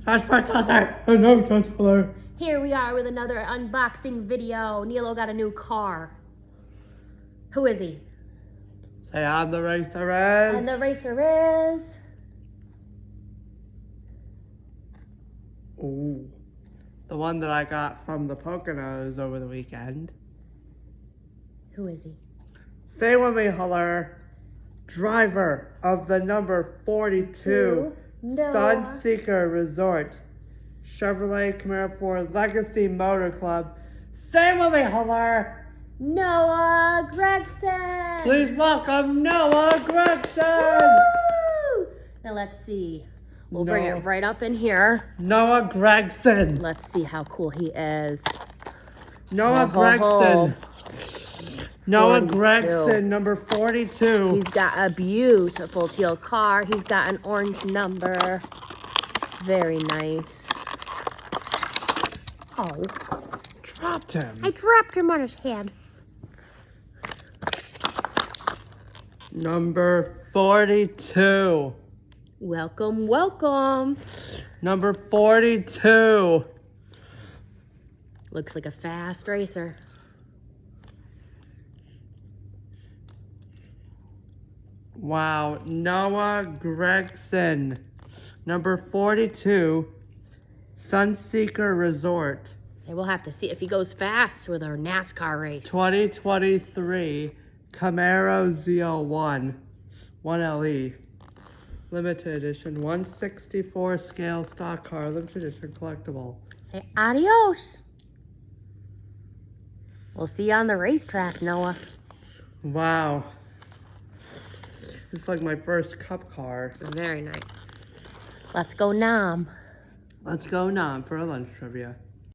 That's my brother. Hello, brother. Here we are with another unboxing video. Nilo got a new car. Who is he? Say I'm the racer is. And the racer is... Ooh. The one that I got from the Poconos over the weekend. Who is he? Say with me, holler. Driver of the number 42 Sunseeker Resort Chevrolet Camaro 4 Legacy Motor Club. Say with me, holler. Noah Gregson! Please welcome Noah Gregson! Woo! Now let's see. We'll bring it right up in here. Noah Gregson. Let's see how cool he is. Noah Gregson. Noah Gregson, number 42. He's got a beautiful teal car. He's got an orange number. Very nice. Oh. Dropped him. I dropped him on his head. Number 42. Welcome, welcome. Number 42. Looks like a fast racer. Wow, Noah Gregson. Number 42, Sunseeker Resort. So we'll have to see if he goes fast with our NASCAR race. 2023 Camaro ZL1 1LE. Limited edition, 164 scale stock car, limited edition collectible. Say adios. We'll see you on the racetrack, Noah. Wow. It's like my first cup car. Very nice. Let's go, Nom. Let's go now for a lunch trivia.